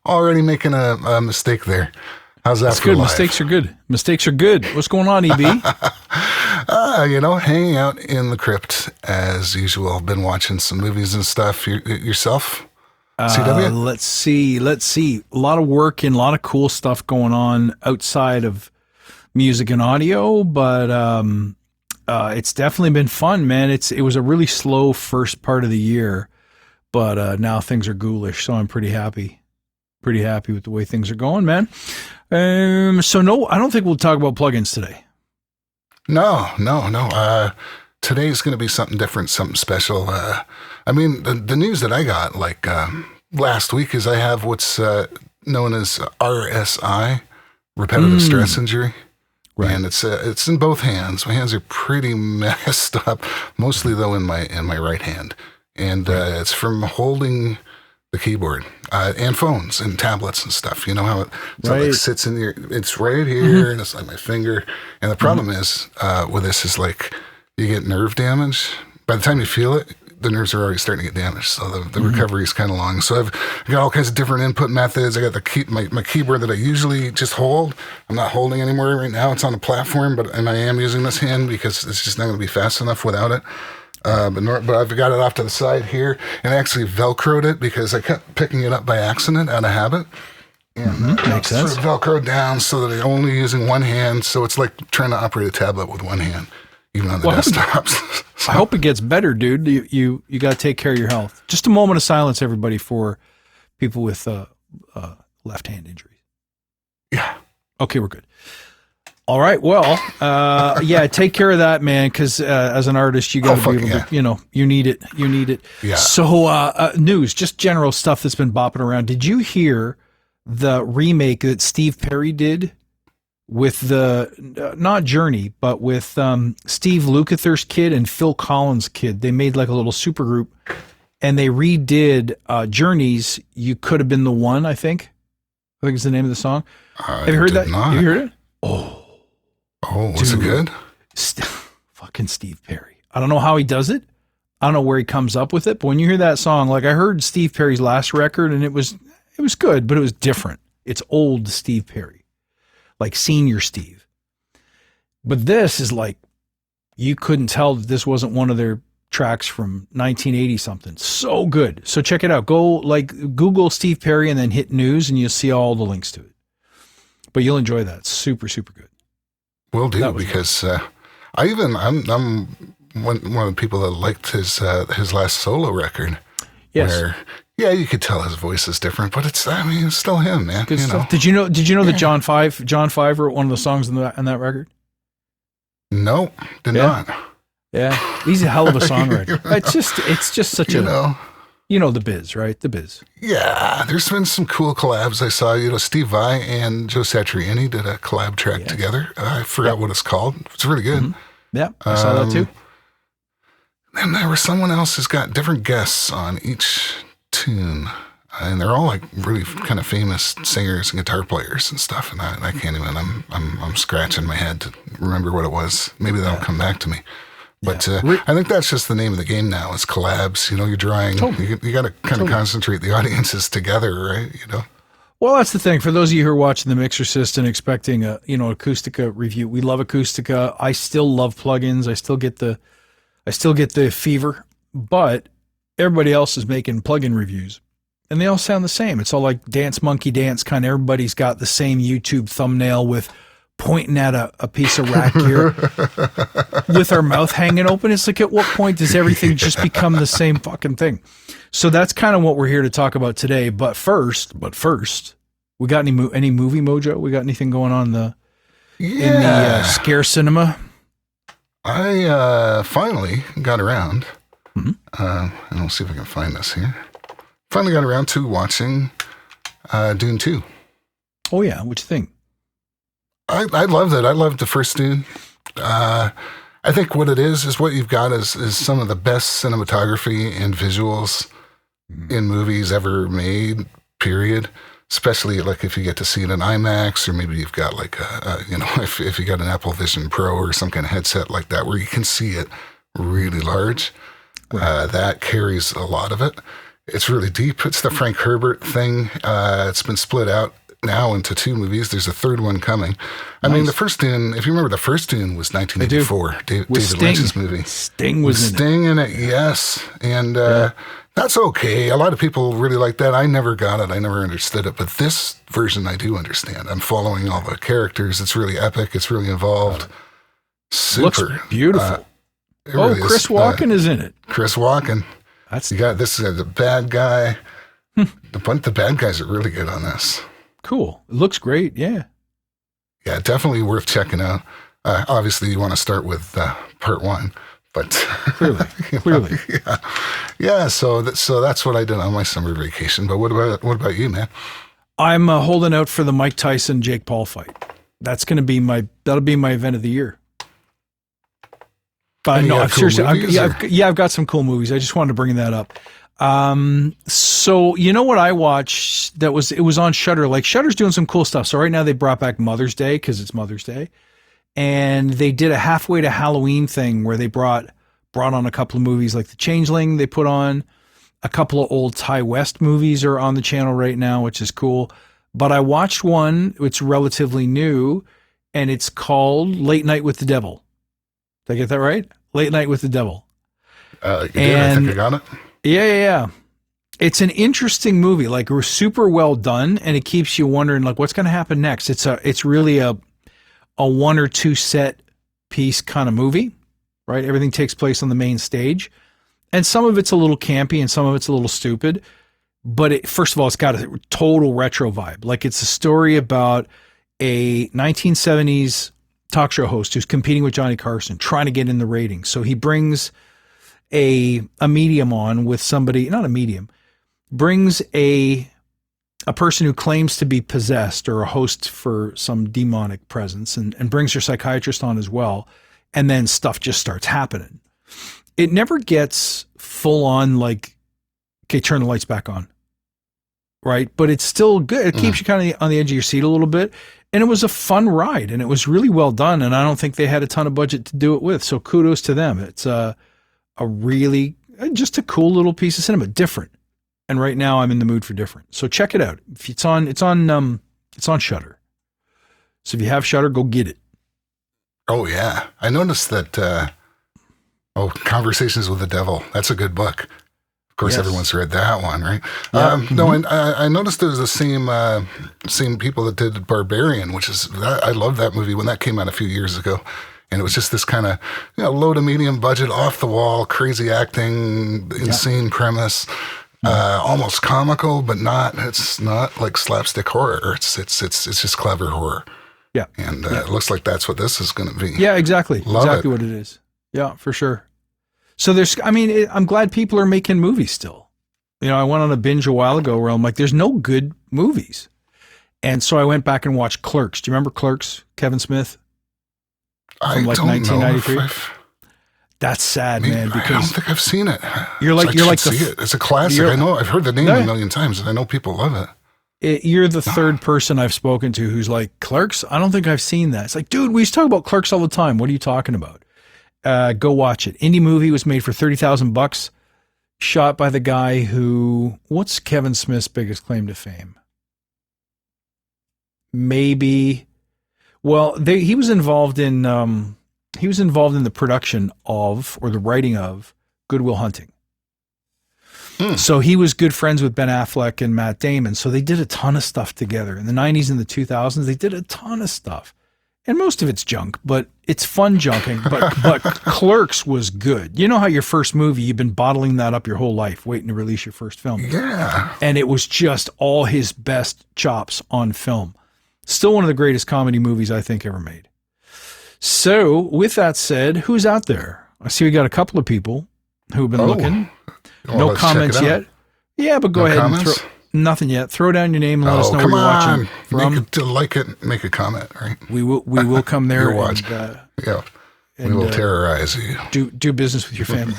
already making a mistake there. How's that That's for good. live? Mistakes are good. Mistakes are good. What's going on, EB? Hanging out in the crypt as usual. Been watching some movies and stuff. Yourself? CW? Let's see. A lot of work and a lot of cool stuff going on outside of music and audio, but it's definitely been fun, man. It was a really slow first part of the year, but now things are ghoulish, so I'm pretty happy. Pretty happy with the way things are going, man. So no, I don't think we'll talk about plugins today. No. Today's going to be something different, something special. The news that I got last week is I have what's known as RSI, repetitive stress injury. Right. And it's in both hands. My hands are pretty messed up, mostly though in my right hand. And it's from holding the keyboard and phones and tablets and stuff. You know how it sits in your, it's right here and it's like my finger. And the problem is with this is you get nerve damage. By the time you feel it, the nerves are already starting to get damaged. So the recovery is kind of long. So I've got all kinds of different input methods. I got my keyboard that I usually just hold. I'm not holding anymore right now. It's on a platform, and I am using this hand because it's just not going to be fast enough without it. But I've got it off to the side here and actually Velcroed it because I kept picking it up by accident out of habit. And makes sense. Sort of Velcroed down so that I'm only using one hand. So it's like trying to operate a tablet with one hand, even on the desktops. I hope it gets better, dude. You got to take care of your health. Just a moment of silence, everybody, for people with left hand injuries. Yeah. Okay, we're good. All right. Well, take care of that, man, because as an artist, you got to be able to, you need it. You need it. Yeah. So news, just general stuff that's been bopping around. Did you hear the remake that Steve Perry did with the, not Journey, but with Steve Lukather's kid and Phil Collins' kid? They made like a little supergroup, and they redid Journey's "You Could Have Been the One," I think is the name of the song. Have you heard that? Not. Have you heard it? Was it good? Fucking Steve Perry. I don't know how he does it. I don't know where he comes up with it, but when you hear that song, I heard Steve Perry's last record and it was good, but it was different. It's old Steve Perry, like senior Steve. But this is you couldn't tell that this wasn't one of their tracks from 1980 something. So good. So check it out. Go Google Steve Perry and then hit news and you'll see all the links to it. But you'll enjoy that. Super, super good. Will do, because I'm one of the people that liked his last solo record. Yes. Where, you could tell his voice is different, but it's still him, man. Good stuff. Did you know that John Five wrote one of the songs in that record? No, did not. Yeah, he's a hell of a songwriter. It's just such the biz, right? The biz. Yeah, there's been some cool collabs. I saw, Steve Vai and Joe Satriani did a collab track together. I forgot what it's called. It's really good. Mm-hmm. Yeah, I saw that too. And there was someone else who's got different guests on each tune. And they're all really kind of famous singers and guitar players and stuff. And I can't even, I'm scratching my head to remember what it was. Maybe that'll come back to me. But I think that's just the name of the game now is collabs. You're drawing, you got to kind of concentrate the audiences together, right? Well, that's the thing. For those of you who are watching the Mixercist and expecting a, Acoustica review, we love Acoustica. I still love plugins. I still get the fever, but everybody else is making plugin reviews and they all sound the same. It's all like Dance Monkey Dance kind of, everybody's got the same YouTube thumbnail with pointing at a piece of rack gear with our mouth hanging open. It's like, at what point does everything just become the same fucking thing? So that's kind of what we're here to talk about today. But first, we got any movie mojo? We got anything going on in the scare cinema? I finally got around, and we'll see if I can find this here. Finally got around to watching Dune 2. Oh yeah, what you think? I loved it. I loved the first Dune. I think what it is what you've got is some of the best cinematography and visuals in movies ever made, period. Especially if you get to see it in IMAX, or maybe you've got if you got an Apple Vision Pro or some kind of headset like that where you can see it really large, that carries a lot of it. It's really deep. It's the Frank Herbert thing. It's been split out now into 2 movies. There's a 3rd one coming. I mean, the first Dune, if you remember, the first Dune was 1984. David Lynch's movie. Sting was Sting in it, yes. And that's okay. A lot of people really like that. I never got it. I never understood it. But this version I do understand. I'm following all the characters. It's really epic. It's really involved. Super. Looks beautiful. Really Chris Walken is in it. Chris Walken. You got this is the bad guy. The bad guys are really good on this. Cool. It looks great. Yeah. Yeah, definitely worth checking out. Obviously, you want to start with part 1, but clearly. Yeah. So that's what I did on my summer vacation. But what about you, man? I'm holding out for the Mike Tyson Jake Paul fight. That'll be my event of the year. But no, seriously, I've got some cool movies. I just wanted to bring that up. So you know what I watched it was on Shudder. Like Shudder's doing some cool stuff. So right now they brought back Mother's Day because it's Mother's Day. And they did a halfway to Halloween thing where they brought on a couple of movies like The Changeling. They put on a couple of old Ty West movies are on the channel right now, which is cool. But I watched one, it's relatively new, and it's called Late Night with the Devil. Did I get that right? Late Night with the Devil. You did. I think I got it. Yeah. It's an interesting movie. Like, we're super well done, and it keeps you wondering, like, what's going to happen next? It's really a 1 or 2 set piece kind of movie, right? Everything takes place on the main stage, and some of it's a little campy and some of it's a little stupid. But first of all, it's got a total retro vibe. Like, it's a story about a 1970s talk show host who's competing with Johnny Carson, trying to get in the ratings. So he brings a medium on with somebody, not a medium, brings a person who claims to be possessed or a host for some demonic presence, and brings her psychiatrist on as well. And then stuff just starts happening. It never gets full on like, okay, turn the lights back on. Right. But it's still good. It keeps you kind of on the edge of your seat a little bit. And it was a fun ride, and it was really well done. And I don't think they had a ton of budget to do it with. So kudos to them. It's a really, just a cool little piece of cinema, different. And right now I'm in the mood for different. So check it out. If it's on Shudder. So if you have Shudder, go get it. Oh yeah. I noticed that, Conversations with the Devil. That's a good book. Of course, yes. Everyone's read that one, right? Yeah. No, and I noticed it was the same people that did Barbarian, which is, I love that movie when that came out a few years ago. And it was just this kind of, low to medium budget, off the wall, crazy acting, insane premise, almost comical, but not. It's not like slapstick horror. It's just clever horror. Yeah. And it looks like that's what this is going to be. Yeah, exactly. Love exactly what it is. Yeah, for sure. So I'm glad people are making movies still. I went on a binge a while ago where I'm like, there's no good movies. And so I went back and watched Clerks. Do you remember Clerks, Kevin Smith? From like 1993. That's sad, man. Because I don't think I've seen it. See it. It's a classic. I know. I've heard the name a million times, and I know people love it. You're the third person I've spoken to who's like, Clerks? I don't think I've seen that. It's like, dude, we used to talk about Clerks all the time. What are you talking about? Go watch it. Indie movie, was made for $30,000. Shot by the guy who, what's Kevin Smith's biggest claim to fame? Maybe. Well, he was involved in the production of, or the writing of, Good Will Hunting. So he was good friends with Ben Affleck and Matt Damon. So they did a ton of stuff together. In the 90s and the 2000s, they did a ton of stuff. And most of it's junk, but it's fun junking. But Clerks was good. You know how your first movie, you've been bottling that up your whole life, waiting to release your first film. Yeah. And it was just all his best chops on film. Still one of the greatest comedy movies I think ever made. So with that said, who's out there? I see we got a couple of people who've been looking. Well, no comments yet. Yeah, but go ahead comments? And throw nothing yet. Throw down your name and let us know where you're watching from. Make a comment, right? We will come there watch. We will terrorize you. Do business with your family.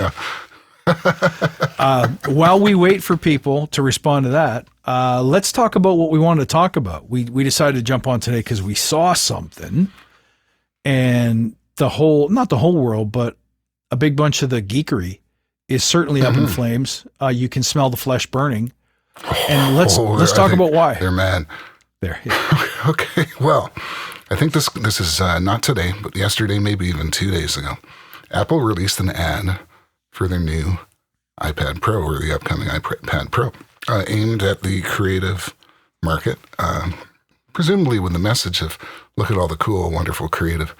While we wait for people to respond to that, let's talk about what we wanted to talk about. We decided to jump on today because we saw something, and not the whole world, but a big bunch of the geekery is certainly up in flames. You can smell the flesh burning. And let's talk about why. They're mad. There. Yeah. Okay. Well, I think this is not today, but yesterday, maybe even 2 days ago, Apple released an ad for their new iPad Pro, or the upcoming iPad Pro, aimed at the creative market, presumably with the message of, look at all the cool, wonderful, creative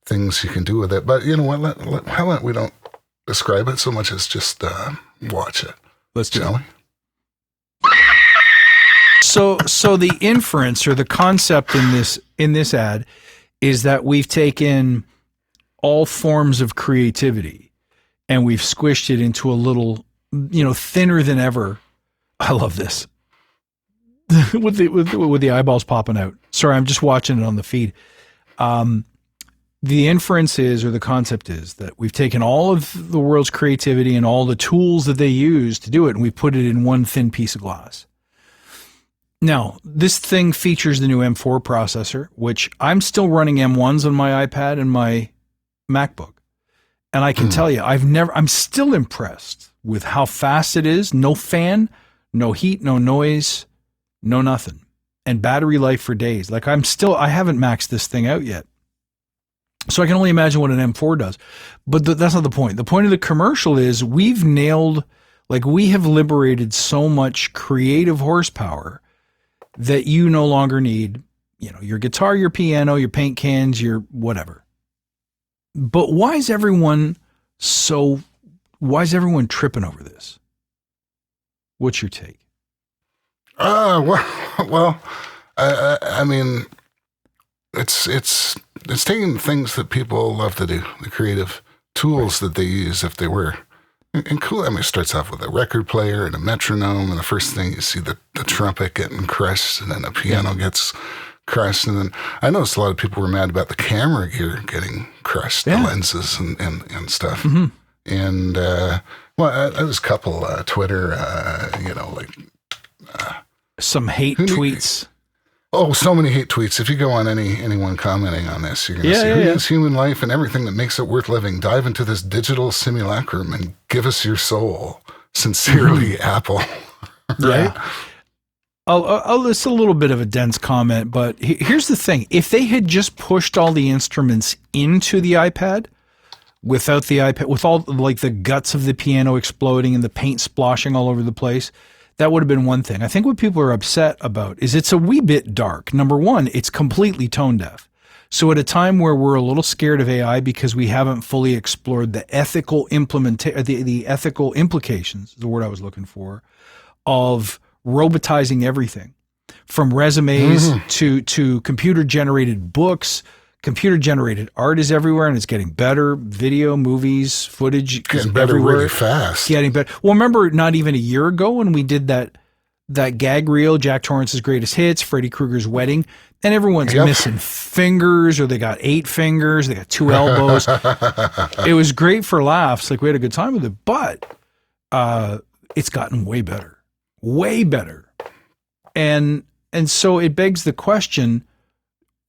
things you can do with it. But you know what? How about we don't describe it so much as just watch it? Let's do shall it. we? So the inference or the concept in this ad is that we've taken all forms of creativity and we've squished it into a little, thinner than ever. I love this. with the eyeballs popping out. Sorry, I'm just watching it on the feed. The inference is, or the concept is, that we've taken all of the world's creativity and all the tools that they use to do it, and we put it in one thin piece of glass. Now, this thing features the new M4 processor, which I'm still running M1s on my iPad and my MacBook. And I can tell you, I'm still impressed with how fast it is. No fan, no heat, no noise, no nothing. And battery life for days. Like I haven't maxed this thing out yet. So I can only imagine what an M4 does. But that's not the point. The point of the commercial is we have liberated so much creative horsepower that you no longer need, your guitar, your piano, your paint cans, your whatever. But why is everyone tripping over this? What's your take? Well, I mean, it's taking things that people love to do, the creative tools that they use if they were. And cool, it starts off with a record player and a metronome, and the first thing you see the trumpet getting crushed, and then the piano gets crushed, and then I noticed a lot of people were mad about the camera gear getting crushed, the lenses and stuff. Mm-hmm. And there's a couple Twitter, some hate tweets. Oh, so many hate tweets. If you go on anyone commenting on this, you're going to see who is human life and everything that makes it worth living. Dive into this digital simulacrum and give us your soul. Sincerely, Apple. Right? Yeah. It's a little bit of a dense comment, but here's the thing. If they had just pushed all the instruments into the iPad without the iPad, with all like the guts of the piano exploding and the paint splashing all over the place, that would have been one thing. I think what people are upset about is it's a wee bit dark. Number one, it's completely tone deaf. So at a time where we're a little scared of AI because we haven't fully explored the ethical the ethical implications, the word I was looking for, of robotizing everything from resumes to computer generated books. Computer generated art is everywhere, and it's getting better. Video, movies, footage getting better everywhere. Really fast. Getting better. Well, remember not even a year ago when we did that gag reel, Jack Torrance's greatest hits, Freddy Krueger's wedding, and everyone's missing fingers, or they got 8 fingers, they got 2 elbows. It was great for laughs. Like we had a good time with it, but it's gotten way better. Way better. And so it begs the question,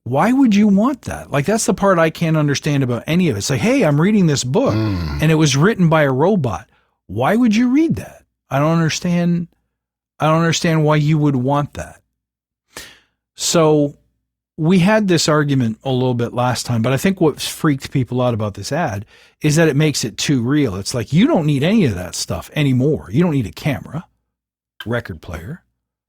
why would you want that? Like, that's the part I can't understand about any of it. It's like, hey, I'm reading this book and it was written by a robot. Why would you read that? I don't understand why you would want that. So we had this argument a little bit last time, but I think what freaked people out about this ad is that it makes it too real. It's like, you don't need any of that stuff anymore. You don't need a camera, record player.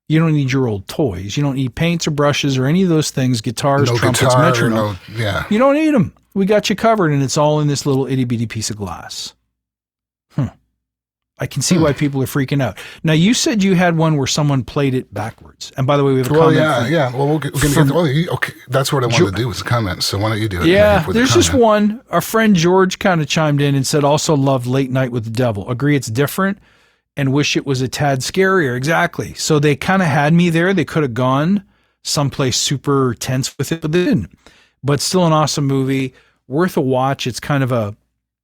You don't need your old toys. You don't need paints or brushes or any of those things, guitars, trumpets, metronome. You don't need them. We got you covered, and it's all in this little itty-bitty piece of glass. I can see why people are freaking out. Now, you said you had one where someone played it backwards. And by the way, we have a comment. Well, we're going to get okay, that's what I wanted to do was a comment, so why don't you do it? Yeah, there's just one. Our friend George kind of chimed in and said, also loved Late Night with the Devil. Agree it's different and wish it was a tad scarier. Exactly. So they kind of had me there. They could have gone someplace super tense with it, but they didn't. But still an awesome movie. Worth a watch. It's kind of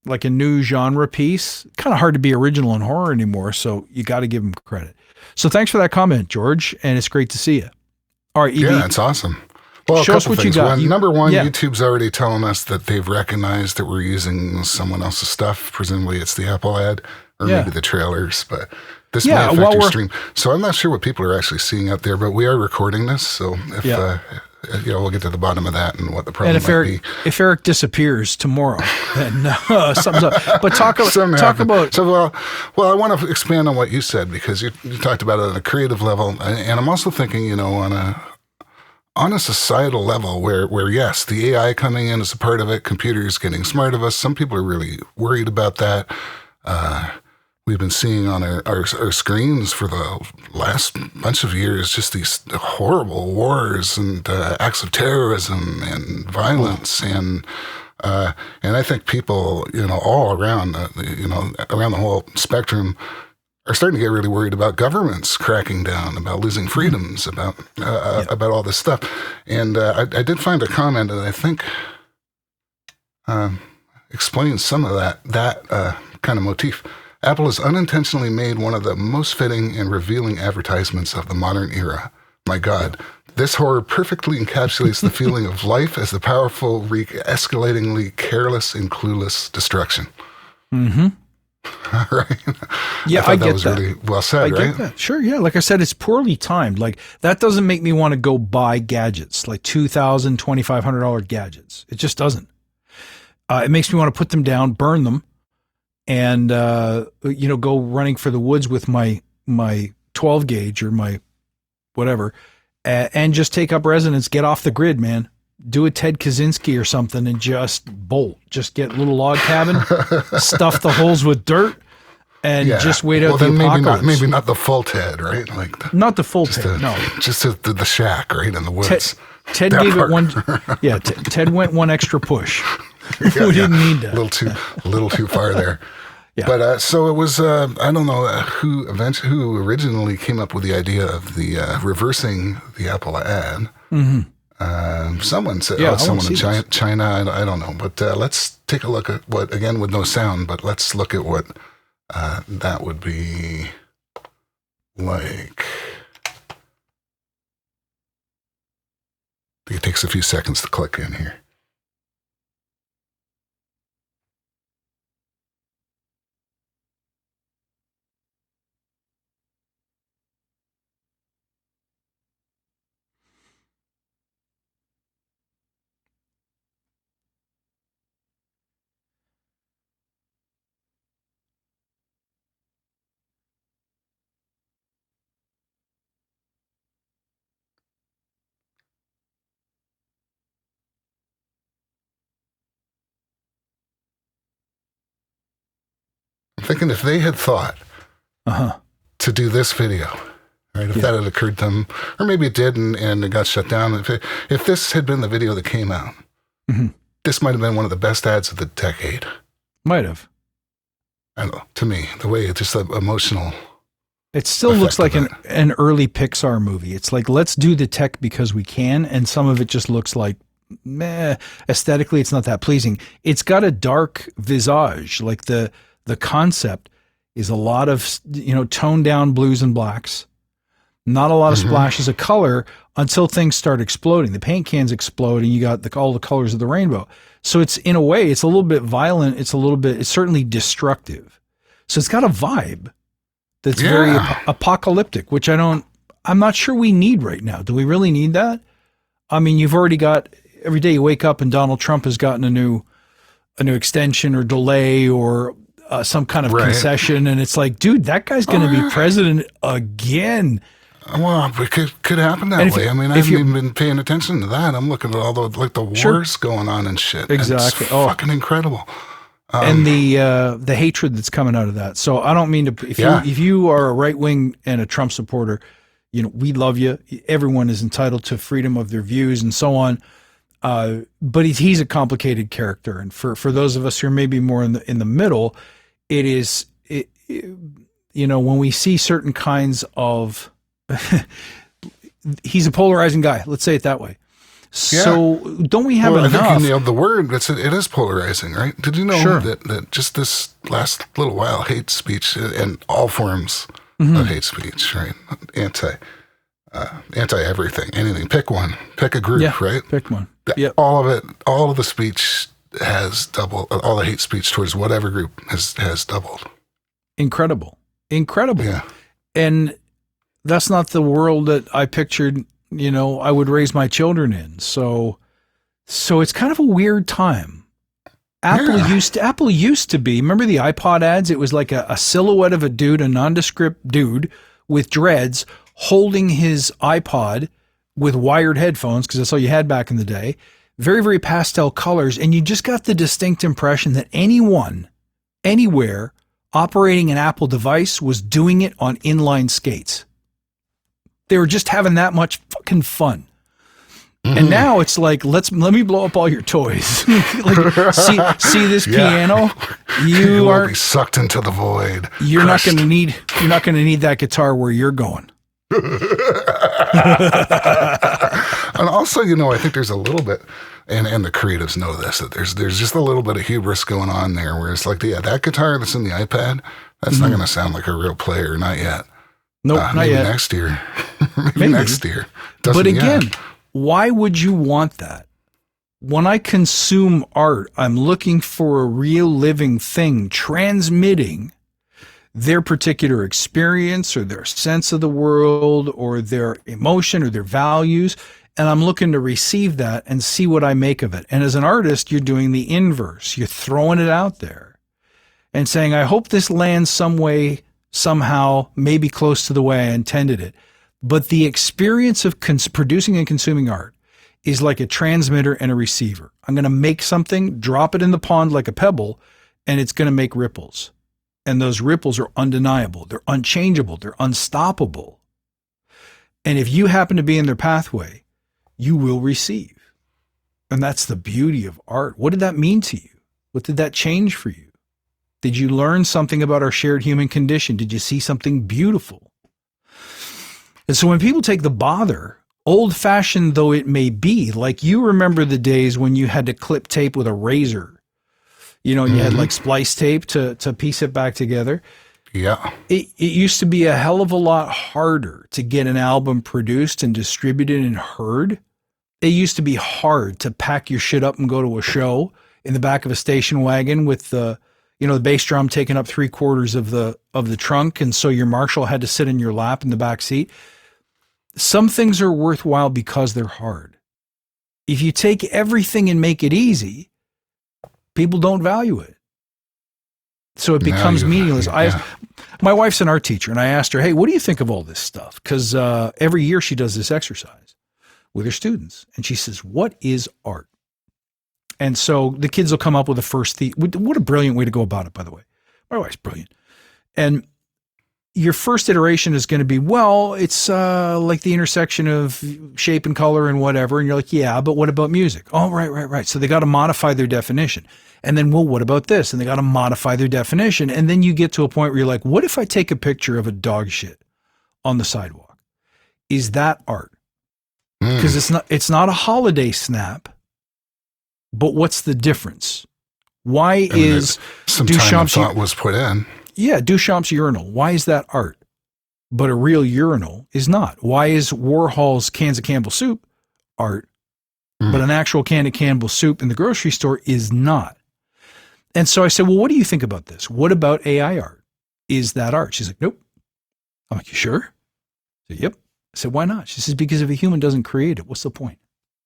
like a new genre piece. Kind of hard to be original in horror anymore, so you got to give them credit. So thanks for that comment, George, and it's great to see you. All right, EB. Yeah, it's awesome. Well, show us what you got. Number one, YouTube's already telling us that they've recognized that we're using someone else's stuff. Presumably it's the Apple ad. or Yeah. maybe the trailers, but this Yeah, may affect while your we're- stream. So I'm not sure what people are actually seeing out there, but we are recording this. So if, Yeah. we'll get to the bottom of that and what the problem And might be. if Eric disappears tomorrow, then something's up. But talk Something about happened. So, well, I want to expand on what you said, because you talked about it on a creative level, and I'm also thinking, on a societal level where yes, the AI coming in is a part of it, computers getting smart of us. Some people are really worried about that. We've been seeing on our screens for the last bunch of years just these horrible wars and acts of terrorism and violence, and I think people, all around, around the whole spectrum, are starting to get really worried about governments cracking down, about losing freedoms, about all this stuff. And I did find a comment that I think explains some of that kind of motif. Apple has unintentionally made one of the most fitting and revealing advertisements of the modern era. My God, this horror perfectly encapsulates the feeling of life as the powerful, escalatingly careless and clueless destruction. Mm-hmm. Right? Yeah, I get that was that. really well said, right? Get that. Sure, yeah. Like I said, it's poorly timed. Like that doesn't make me want to go buy gadgets, like $2,000, $2,500 gadgets. It just doesn't. It makes me want to put them down, burn them, and go running for the woods with my 12 gauge or my whatever, and just take up residence, get off the grid, man. Do a Ted Kaczynski or something and just bolt. Just get a little log cabin, stuff the holes with dirt, and just wait out the apocalypse. Maybe not the full Ted, right? Like not the full Ted, no. Just the shack, right, in the woods. Ted gave it one. Yeah, Ted went one extra push. We didn't need that. A little too far there. Yeah. But so it was. I don't know who originally came up with the idea of the reversing the Apple ad. Mm-hmm. Someone said, someone in China. I don't know. But let's take a look at what, again, with no sound. But let's look at what that would be like. I think it takes a few seconds to click in here. I'm thinking if they had thought to do this video, right? If that had occurred to them, or maybe it did and it got shut down. If this had been the video that came out, this might have been one of the best ads of the decade. Might have. I don't know. To me, the way it's just emotional. It still looks like an early Pixar movie. It's like, let's do the tech because we can, and some of it just looks like, meh. Aesthetically, it's not that pleasing. It's got a dark visage. Like the concept is a lot of, toned down blues and blacks, not a lot of splashes of color until things start exploding. The paint cans explode and you got all the colors of the rainbow. So it's, in a way, it's a little bit violent. It's certainly destructive. So it's got a vibe that's very apocalyptic, which I'm not sure we need right now. Do we really need that? I mean, you've already got, every day you wake up and Donald Trump has gotten a new extension or delay or some kind of concession. And it's like, dude, that guy's going to be president again. Well, it could happen that way. I mean, I haven't even been paying attention to that. I'm looking at all the wars going on and shit. Exactly. It's fucking incredible. And the hatred that's coming out of that. So I don't mean to, if you are a right wing and a Trump supporter, we love you. Everyone is entitled to freedom of their views and so on. But he's a complicated character. And for those of us who are maybe more in the middle, it is, when we see certain kinds of, he's a polarizing guy. Let's say it that way. So don't we have enough? I think you nailed the word. It is polarizing, right? Did you know that just this last little while, hate speech and all forms of hate speech, right? Anti everything, anything. Pick one. Pick a group, right? Pick one. All of it. All of the speech has doubled. All the hate speech towards whatever group has doubled. Incredible. Yeah. And that's not the world that I pictured, I would raise my children in. So it's kind of a weird time. Apple used to be, remember the iPod ads? It was like a silhouette of a dude, a nondescript dude with dreads holding his iPod with wired headphones, because that's all you had back in the day. Very, very pastel colors. And you just got the distinct impression that anyone, anywhere, operating an Apple device was doing it on inline skates. They were just having that much fucking fun. And now it's like, let me blow up all your toys. Like, see this piano? You will be sucked into the void. You're not going to need that guitar where you're going. And also, I think there's a little bit, and the creatives know this, that there's just a little bit of hubris going on there, where it's like, that guitar that's in the iPad, that's not going to sound like a real player, not yet. Nope, not maybe yet. Next year. maybe next year. But again, why would you want that? When I consume art, I'm looking for a real living thing transmitting their particular experience or their sense of the world or their emotion or their values. And I'm looking to receive that and see what I make of it. And as an artist, you're doing the inverse. You're throwing it out there and saying, I hope this lands some way, somehow, maybe close to the way I intended it. But the experience of producing and consuming art is like a transmitter and a receiver. I'm going to make something, drop it in the pond like a pebble, and it's going to make ripples. And those ripples are undeniable. They're unchangeable. They're unstoppable. And if you happen to be in their pathway, you will receive. And that's the beauty of art. What did that mean to you? What did that change for you? Did you learn something about our shared human condition? Did you see something beautiful? And so when people take the bother, old-fashioned though it may be, like you remember the days when you had to clip tape with a razor, and you had like splice tape to piece it back together. Yeah. It used to be a hell of a lot harder to get an album produced and distributed and heard. It used to be hard to pack your shit up and go to a show in the back of a station wagon with the bass drum taking up 3/4 of the trunk. And so your Marshall had to sit in your lap in the back seat. Some things are worthwhile because they're hard. If you take everything and make it easy, people don't value it. So it becomes meaningless. My wife's an art teacher, and I asked her, hey, what do you think of all this stuff? Because every year she does this exercise with her students. And she says, what is art? And so the kids will come up with a first theme. What a brilliant way to go about it, by the way. My wife's brilliant. And your first iteration is going to be, well, it's like the intersection of shape and color and whatever. And you're like, yeah, but what about music? Oh, right. So they got to modify their definition. And then, well, what about this? And they got to modify their definition. And then you get to a point where you're like, what if I take a picture of a dog shit on the sidewalk? Is that art? Because it's not a holiday snap. But what's the difference? Why is some time thought was put in? Yeah, Duchamp's urinal. Why is that art? But a real urinal is not. Why is Warhol's cans of Campbell soup art, but an actual can of Campbell soup in the grocery store is not? And so I said, well, what do you think about this? What about AI art? Is that art? She's like, nope. I'm like, you sure? I said, yep. I said, why not? She says, because if a human doesn't create it, what's the point?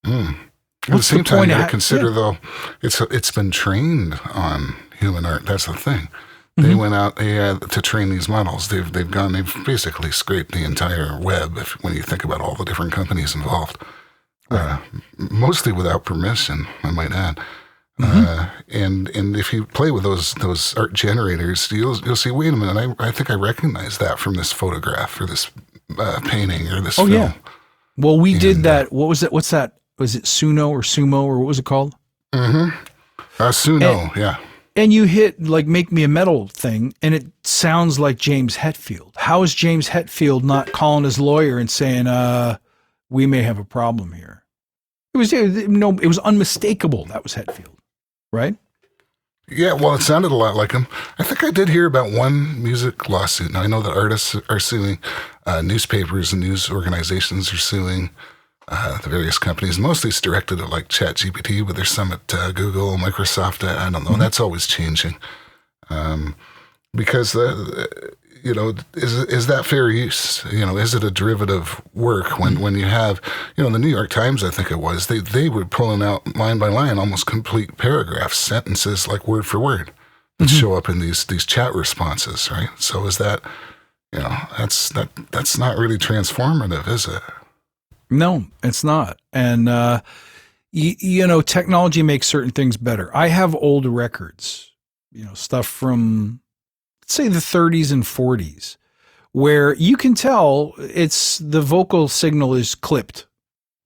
At the same time, you got to consider, though, it's been trained on human art. That's the thing. They went out to train these models. They've basically scraped the entire web. When you think about all the different companies involved, mostly without permission, I might add. And if you play with those art generators, you'll see. Wait a minute, I think I recognize that from this photograph or this painting or this film. Yeah. Well, we did that. What was it? What's that? Was it Suno or Sumo or what was it called? Suno, yeah. And you hit like Make Me a Metal thing, and it sounds like James Hetfield. How is James Hetfield not calling his lawyer and saying, we may have a problem here? It was unmistakable that was Hetfield, right? Yeah, well, it sounded a lot like him. I think I did hear about one music lawsuit. Now, I know that artists are suing, newspapers and news organizations are suing the various companies. Mostly it's directed at like ChatGPT, but there's some at Google, Microsoft. I don't know. That's always changing. because is that fair use? Is it a derivative work when you have, the New York Times, I think it was, they were pulling out line by line almost complete paragraphs, sentences like word for word that show up in these chat responses, right? So is that, that's not really transformative, is it? No, it's not. And, technology makes certain things better. I have old records, stuff from, let's say, the 30s and 40s, where you can tell the vocal signal is clipped,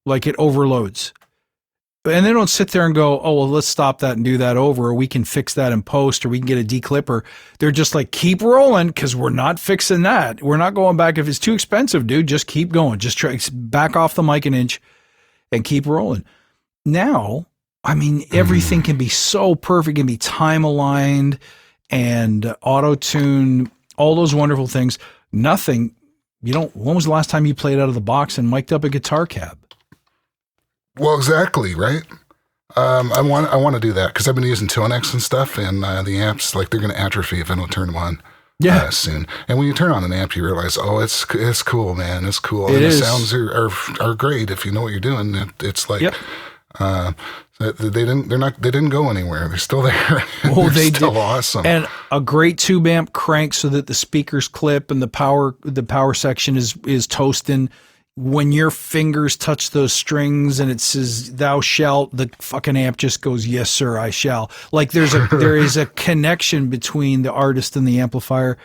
like it overloads. And they don't sit there and go, oh, well, let's stop that and do that over, or we can fix that in post, or we can get a declipper. They're just like, keep rolling, because we're not fixing that. We're not going back. If it's too expensive, dude, just keep going. Just try back off the mic an inch and keep rolling. Now, I mean, everything can be so perfect, can be time aligned and auto-tune, all those wonderful things. Nothing, when was the last time you played out of the box and mic'd up a guitar cab? Well, exactly, right? I want to do that because I've been using Tonex and stuff, and the amps, like, they're going to atrophy if I don't turn them on soon. And when you turn on an amp, you realize, oh, it's cool, man. It's cool. And the sounds are great if you know what you're doing. It's like, they didn't go anywhere. They're still there. Oh, they're still awesome. And a great tube amp crank so that the speakers clip and the power section is toasting. When your fingers touch those strings and it says "thou shalt," the fucking amp just goes, "Yes, sir, I shall." Like there is a connection between the artist and the amplifier.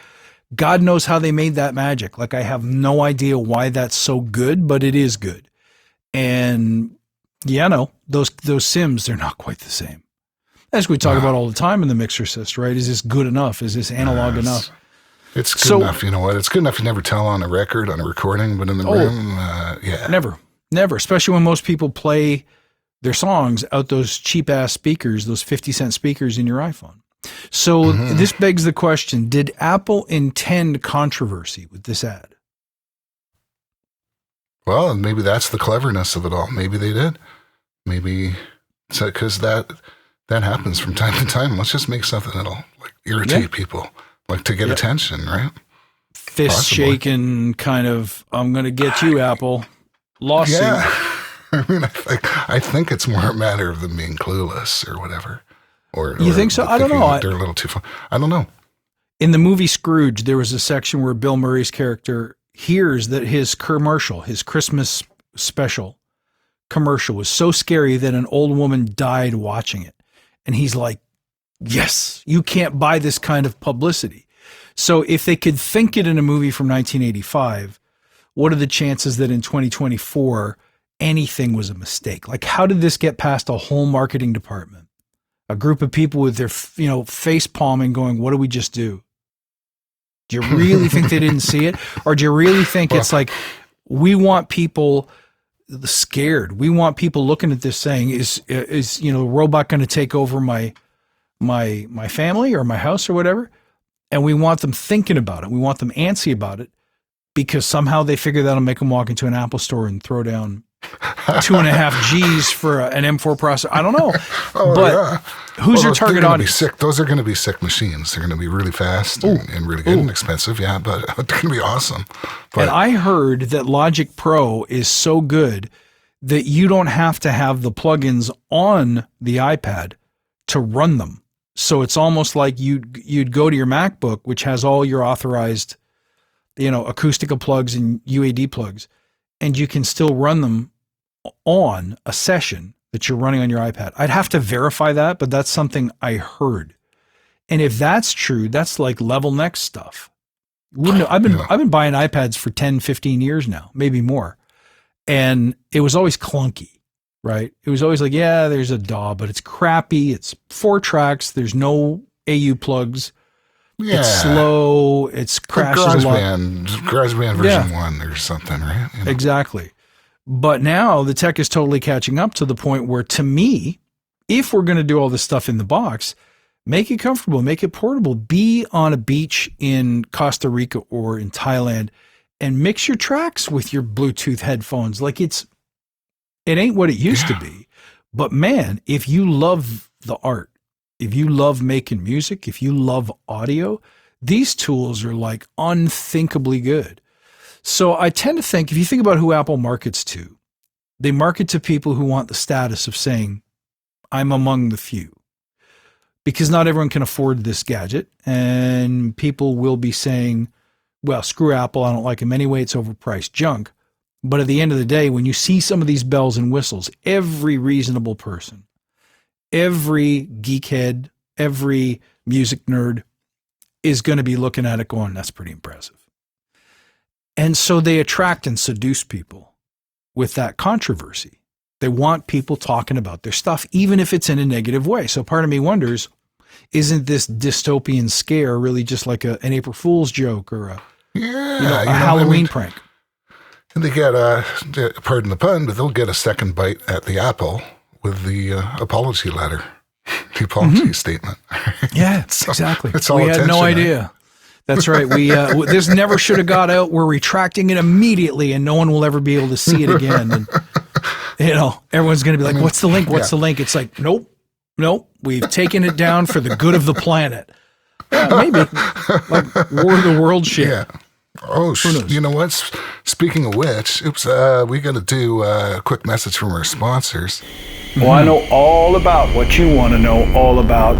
God knows how they made that magic. Like, I have no idea why that's so good, but it is good. And those Sims, they're not quite the same. As we talk about all the time in the Mixer Assist, right? Is this good enough? Is this analog enough? It's good enough. You know what? It's good enough you never tell on a recording, but in the room, Never. Especially when most people play their songs out those cheap-ass speakers, those 50-cent speakers in your iPhone. So this begs the question, did Apple intend controversy with this ad? Well, maybe that's the cleverness of it all. Maybe they did. Maybe because that happens from time to time. Let's just make something that'll like irritate people. Like to get attention, right? Fist shaking, kind of, I'm going to get you, Apple. Lawsuit. Yeah. I mean, I think it's more a matter of them being clueless or whatever. You think so? I don't know. They're a little too fun. I don't know. In the movie Scrooge, there was a section where Bill Murray's character hears that his Christmas special commercial was so scary that an old woman died watching it. And he's like, yes, you can't buy this kind of publicity. So if they could think it in a movie from 1985, what are the chances that in 2024 anything was a mistake? Like, how did this get past a whole marketing department? A group of people with their, face palming going, what do we just do? Do you really think they didn't see it? Or do you really think it's like, we want people scared. We want people looking at this saying, is the robot going to take over my family or my house or whatever? And we want them thinking about it. We want them antsy about it because somehow they figure that'll make them walk into an Apple store and throw down 2.5 G's for an M4 processor. I don't know. Who's your target audience? Those are going to be sick machines. They're going to be really fast and really good and expensive. Yeah, but they're going to be awesome. But, and I heard that Logic Pro is so good that you don't have to have the plugins on the iPad to run them. So it's almost like you'd go to your MacBook, which has all your authorized, Acoustica plugs and UAD plugs, and you can still run them on a session that you're running on your iPad. I'd have to verify that, but that's something I heard. And if that's true, that's like level next stuff. I've been buying iPads for 10, 15 years now, maybe more. And it was always clunky. Right. It was always like, yeah, there's a DAW, but it's crappy. It's 4 tracks. There's no AU plugs. Yeah. It's slow. It's crashes a lot. GarageBand version 1 or something, right? Exactly. But now the tech is totally catching up to the point where, to me, if we're going to do all this stuff in the box, make it comfortable, make it portable, be on a beach in Costa Rica or in Thailand and mix your tracks with your Bluetooth headphones. Like it ain't what it used to be, but man, if you love the art, if you love making music, if you love audio, These tools are like unthinkably good. So I tend to think, if you think about who Apple markets to, they market to people who want the status of saying, I'm among the few. Because not everyone can afford this gadget, and people will be saying, well, screw Apple, I don't like them anyway, it's overpriced junk. But at the end of the day, when you see some of these bells and whistles, every reasonable person, every geekhead, every music nerd is going to be looking at it going, that's pretty impressive. And so they attract and seduce people with that controversy. They want people talking about their stuff, even if it's in a negative way. So part of me wonders, isn't this dystopian scare really just like an April Fool's joke or a Halloween prank? And they get, pardon the pun, but they'll get a second bite at the apple with the apology letter, the apology statement. Yeah, exactly. It's all we had no attention, idea. That's right. We this never should have got out. We're retracting it immediately, and no one will ever be able to see it again. And everyone's going to be like, "What's the link? What's the link?" It's like, nope. We've taken it down for the good of the planet. Maybe like War of the World shit. Yeah. Oh, you know what? Speaking of which, we got to do a quick message from our sponsors. Well, I know all about what you want to know all about.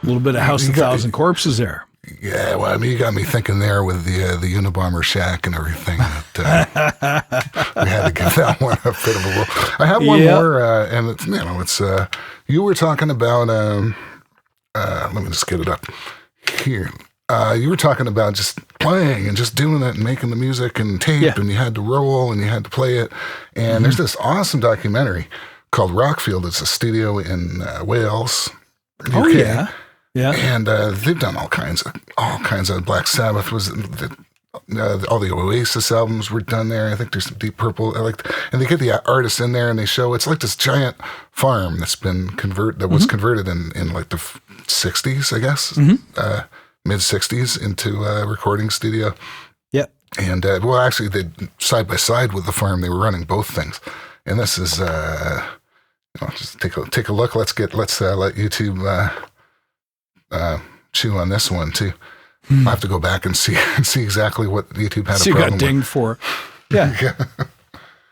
A little bit of House of a Thousand Corpses there. Yeah, well, I mean, you got me thinking there with the Unabomber shack and everything. That, we had to give that one a bit of a roll. I have one more, and it's you were talking about. Let me just get it up here. You were talking about just playing and just doing it and making the music and tape, and you had to roll and you had to play it. And there's this awesome documentary called Rockfield. It's a studio in Wales, UK. Oh yeah. Yeah, and they've done all kinds of Black Sabbath was all the Oasis albums were done there. I think there's some Deep Purple. And they get the artists in there and they show it's like this giant farm that's been was converted in like the 60s, I guess, mid 60s into a recording studio. Yeah, and actually they side by side with the farm they were running both things, and this is just take a look. Let's let YouTube. Chew on this one too. I'll have to go back and see exactly what YouTube had a problem got dinged for. Yeah.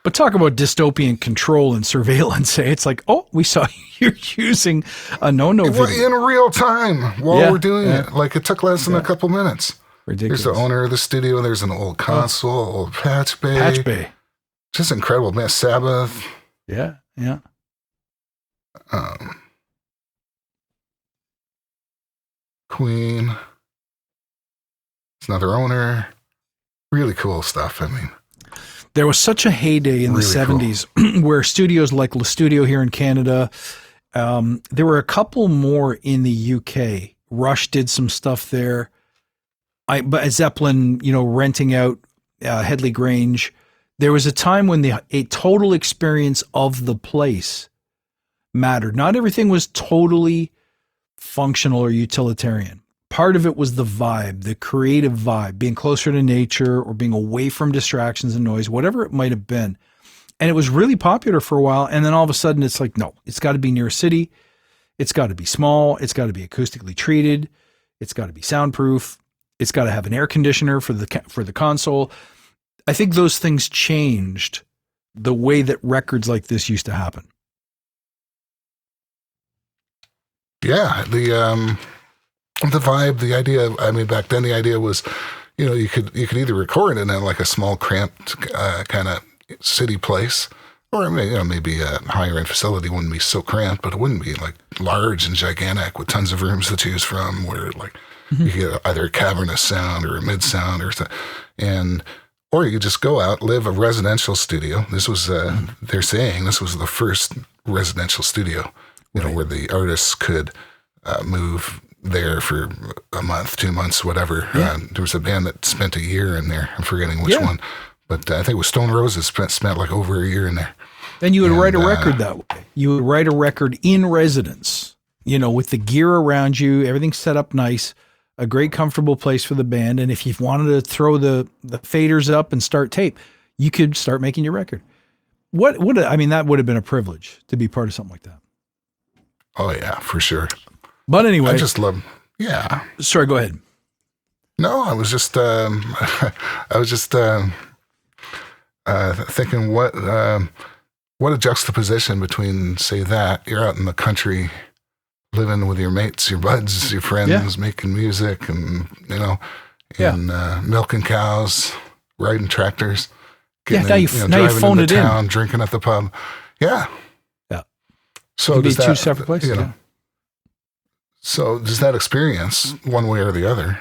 But talk about dystopian control and surveillance. It's like, oh, we saw you using a no-no video. In real time while we're doing it. Like it took less than a couple minutes. Ridiculous. There's the owner of the studio. There's an old console, old patch bay. Just incredible, man. Sabbath. Yeah. Queen. It's another owner. Really cool stuff. I mean, there was such a heyday in the 70s where studios like Le Studio here in Canada, there were a couple more in the UK. Rush did some stuff there. But Zeppelin, renting out Headley Grange. There was a time when a total experience of the place mattered. Not everything was totally functional or utilitarian. Part of it was the vibe, the creative vibe, being closer to nature or being away from distractions and noise, whatever it might have been. And it was really popular for a while. And then all of a sudden it's like, no, it's got to be near a city. It's got to be small. It's got to be acoustically treated. It's got to be soundproof. It's got to have an air conditioner for the console. I think those things changed the way that records like this used to happen. Yeah, the vibe, the idea. I mean, back then the idea was, you could either record in like a small, cramped kind of city place, or maybe a higher end facility wouldn't be so cramped, but it wouldn't be like large and gigantic with tons of rooms to choose from, where like you get either a cavernous sound or a mid sound or you could just go out, live a residential studio. This was they're saying this was the first residential studio. Where the artists could move there for a month, 2 months, whatever. Yeah. There was a band that spent a year in there. I'm forgetting which one. But I think it was Stone Roses spent like over a year in there. And you would write a record that way. You would write a record in residence, with the gear around you, everything set up nice, a great comfortable place for the band. And if you wanted to throw the faders up and start tape, you could start making your record. That would have been a privilege to be part of something like that. Oh yeah, for sure. But anyway, I just love. Yeah. Sorry, go ahead. No, I was just thinking what a juxtaposition between, say, that you're out in the country living with your mates, your buds, your friends, making music, and milking cows, riding tractors, now you phone it town, in, drinking at the pub. Yeah. So it'd be does that, two separate places. So does that experience, one way or the other,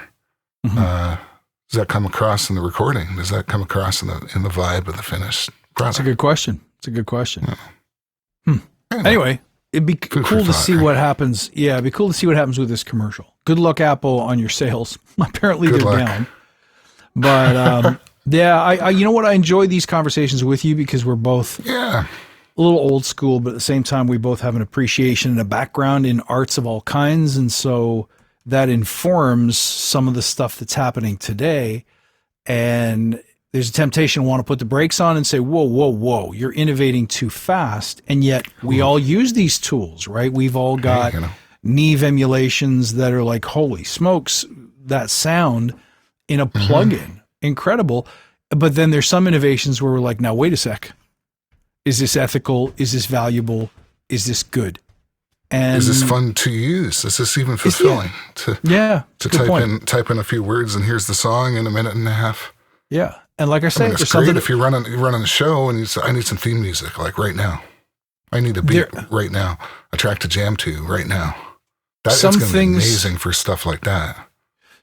does that come across in the recording? Does that come across in the vibe of the finished product? That's a good question. Yeah. Anyway, it'd be cool to see what happens. Yeah, it'd be cool to see what happens with this commercial. Good luck, Apple, on your sales. Apparently they're down. But I you know what? I enjoy these conversations with you because we're both a little old school, but at the same time, we both have an appreciation and a background in arts of all kinds. And so that informs some of the stuff that's happening today. And there's a temptation to want to put the brakes on and say, whoa, you're innovating too fast. And yet we all use these tools, right? We've all got Neve emulations that are like, holy smokes, that sound in a plugin. Incredible. But then there's some innovations where we're like, now, wait a sec. Is this ethical? Is this valuable? Is this good? And is this fun to use? Is this even fulfilling to type in a few words and here's the song in a minute and a half? Yeah. And like I say, it's great if you're running a show and you say, I need some theme music, like right now. I need a beat right now, a track to jam to right now. That's going to be amazing for stuff like that.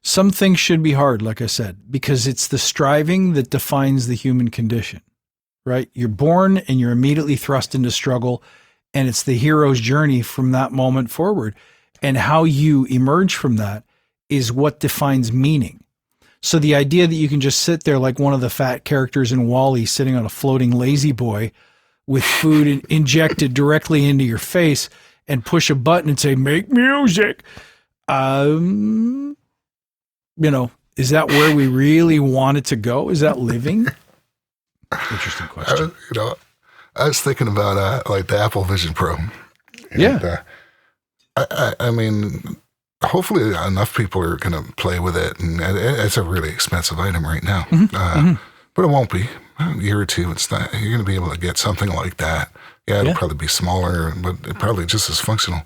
Some things should be hard, like I said, because it's the striving that defines the human condition, right? You're born and you're immediately thrust into struggle, and it's the hero's journey from that moment forward. And how you emerge from that is what defines meaning. So the idea that you can just sit there like one of the fat characters in WALL-E sitting on a floating lazy boy with food injected directly into your face and push a button and say, make music. Is that where we really want it to go? Is that living? Interesting question. I was thinking about like the Apple Vision Pro. And, I mean, hopefully enough people are going to play with it, and it's a really expensive item right now. But it won't be. A year or two, it's not. You're going to be able to get something like that. Yeah, it'll probably be smaller, but probably just as functional.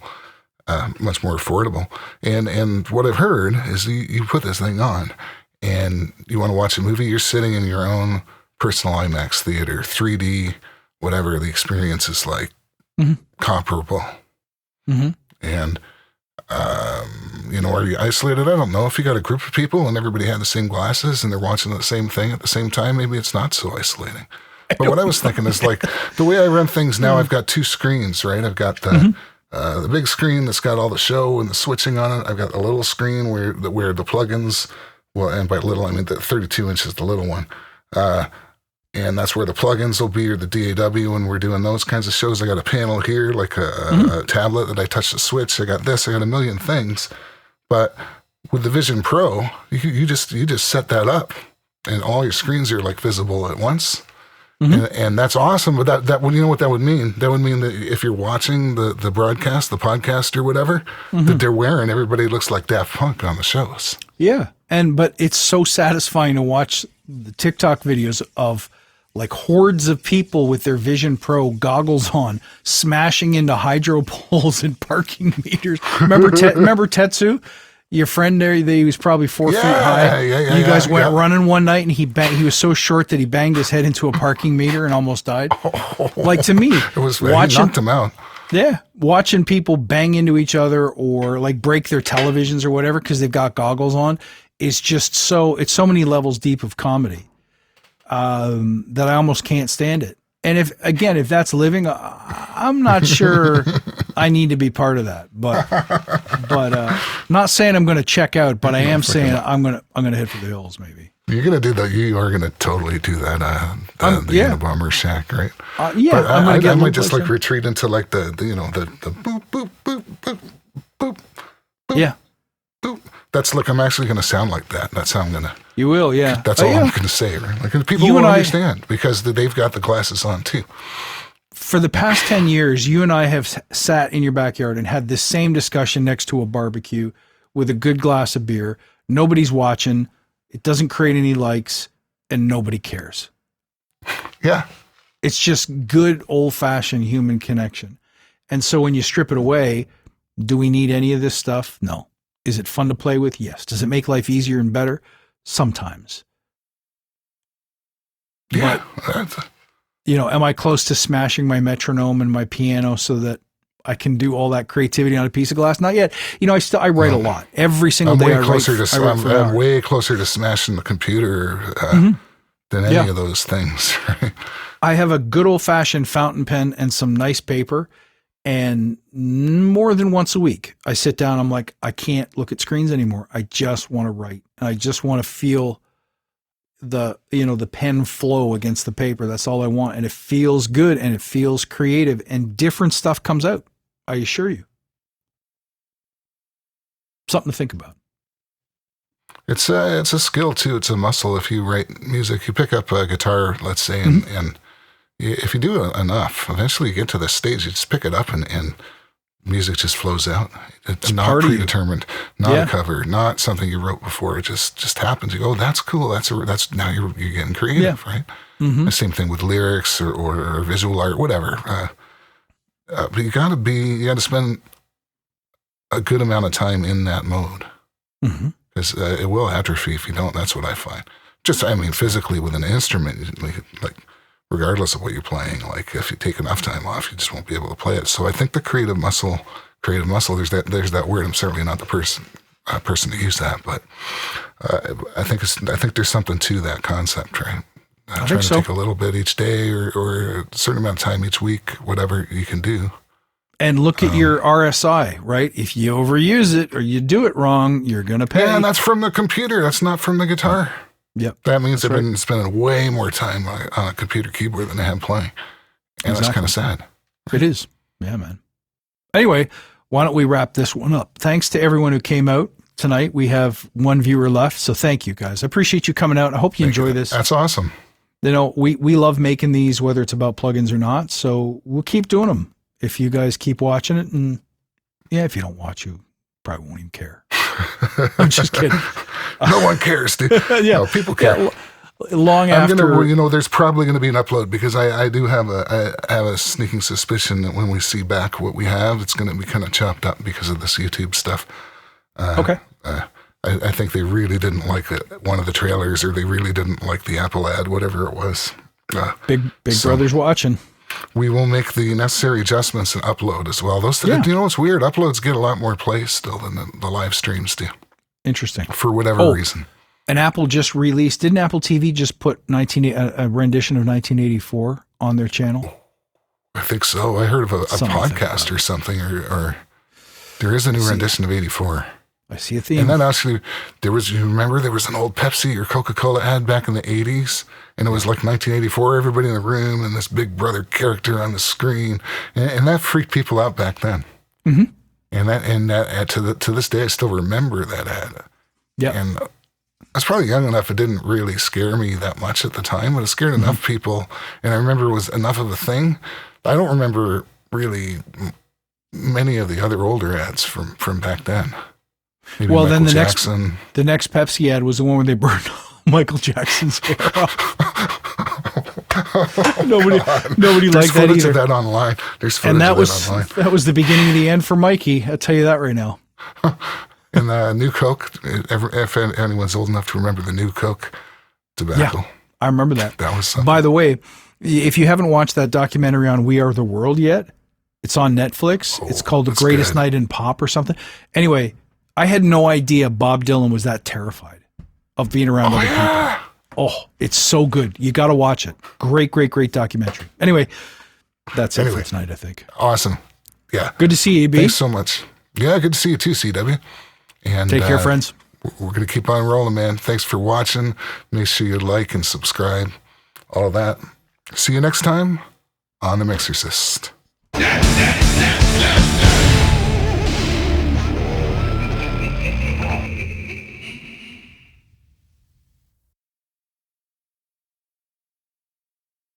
Much more affordable. And what I've heard is you put this thing on and you want to watch a movie, you're sitting in your own personal IMAX theater, 3D, whatever the experience is like, comparable. And, are you isolated? I don't know. If you got a group of people and everybody had the same glasses and they're watching the same thing at the same time, maybe it's not so isolating. But what I was thinking is like the way I run things now, I've got two screens, right? I've got the big screen that's got all the show and the switching on it. I've got a little screen where the plugins, well, and by little, I mean the 32 inches, the little one. And that's where the plugins will be, or the DAW when we're doing those kinds of shows. I got a panel here, like a tablet that I touch the switch. I got this, I got a million things. But with the Vision Pro, you just set that up and all your screens are like visible at once. And that's awesome. But that you know what that would mean? That would mean that if you're watching the broadcast, the podcast or whatever, that they're wearing, everybody looks like Daft Punk on the shows. Yeah. But it's so satisfying to watch the TikTok videos of like hordes of people with their Vision Pro goggles on, smashing into hydro poles and parking meters. Remember Tetsu? Your friend there, he was probably 4 feet high. You guys went running one night and he was so short that he banged his head into a parking meter and almost died. Like, to me, he knocked him out. Yeah. Watching people bang into each other or like break their televisions or whatever because they've got goggles on is just it's so many levels deep of comedy that I almost can't stand it. And if that's living, I'm not sure I need to be part of that. But not saying I'm going to check out, but I am saying I'm going to head for the hills. Maybe you're going to do that. You are going to totally do that. The Unabomber Shack, right? But I might just like retreat into like the boop boop boop boop boop. Yeah. Boop. That's like I'm actually going to sound like that. That's how I'm going to. You will, yeah. That's all I'm going to say, right? Like people will understand because they've got the glasses on too. for the past 10 years, you and I have sat in your backyard and had this same discussion next to a barbecue with a good glass of beer. Nobody's watching. It doesn't create any likes and nobody cares. Yeah. It's just good old-fashioned human connection. And so when you strip it away, do we need any of this stuff? No. Is it fun to play with? Yes. Does it make life easier and better? Sometimes. Yeah. But, am I close to smashing my metronome and my piano so that I can do all that creativity on a piece of glass? Not yet. I write a lot. Every single day I'm way closer to smashing the computer than any of those things. Right? I have a good old-fashioned fountain pen and some nice paper, and more than once a week, I sit down. I'm like, I can't look at screens anymore. I just want to write. And I just want to feel the pen flow against the paper. That's all I want. And it feels good and it feels creative and different stuff comes out. I assure you. Something to think about. It's a skill too. It's a muscle. If you write music, you pick up a guitar, let's say, and if you do it enough, eventually you get to the stage, you just pick it up and music just flows out. It's not predetermined, not a cover, not something you wrote before. It just happens. You go, oh, that's cool. That's now you're getting creative, right? Mm-hmm. The same thing with lyrics or visual art, whatever. But you got to spend a good amount of time in that mode. Because it will atrophy if you don't. That's what I find. Physically with an instrument, like regardless of what you're playing, like if you take enough time off, you just won't be able to play it. So I think the creative muscle, there's that word. I'm certainly not the person to use that, but I think there's something to that concept, right? Trying to take a little bit each day or a certain amount of time each week, whatever you can do. And look at your RSI, right? If you overuse it or you do it wrong, you're going to pay. Yeah, and that's from the computer. That's not from the guitar. Yep. That means I've been spending way more time on a computer keyboard than I have playing. And that's kind of sad. It is. Yeah, man. Anyway, why don't we wrap this one up? Thanks to everyone who came out tonight. We have one viewer left, so thank you guys. I appreciate you coming out. I hope you enjoy this. That's awesome. We love making these, whether it's about plugins or not, so we'll keep doing them if you guys keep watching it. And yeah, if you don't watch, you probably won't even care. I'm just kidding. No one cares, dude. No, people care. Yeah, there's probably going to be an upload because I do have a sneaking suspicion that when we see back what we have, it's going to be kind of chopped up because of this YouTube stuff. Okay. I think they really didn't like one of the trailers, or they really didn't like the Apple ad, whatever it was. Big brother's watching. We will make the necessary adjustments and upload as well. Those, what's weird? Uploads get a lot more play still than the live streams do. Interesting. For whatever reason. And Apple just released, didn't Apple TV just put a rendition of 1984 on their channel? I think so. I heard of a podcast or something, or there is a new rendition of 84. I see a theme. And then actually, there was an old Pepsi or Coca-Cola ad back in the 80s, and it was like 1984, everybody in the room and this Big Brother character on the screen, and that freaked people out back then. Mm-hmm. And that to this day, I still remember that ad. Yeah. And I was probably young enough, it didn't really scare me that much at the time, but it scared enough people, and I remember it was enough of a thing. I don't remember really many of the other older ads from back then. Maybe well, Michael then Jackson. the next Pepsi ad was the one where they burned Michael Jackson's hair off. Nobody liked that either. Of that online. There's footage of that online. That was the beginning of the end for Mikey. I'll tell you that right now. And the New Coke, if anyone's old enough to remember the New Coke tobacco. Yeah, I remember that. That was something. By the way, if you haven't watched that documentary on We Are the World yet, it's on Netflix. It's called The Greatest Night in Pop or something. Anyway, I had no idea Bob Dylan was that terrified of being around other people. Oh, it's so good. You got to watch it. Great documentary. Anyway, that's it for tonight, I think. Awesome. Yeah. Good to see you, AB. Thanks so much. Yeah, good to see you too, CW. And take care, friends. We're going to keep on rolling, man. Thanks for watching. Make sure you like and subscribe. All that. See you next time on The Mixercist.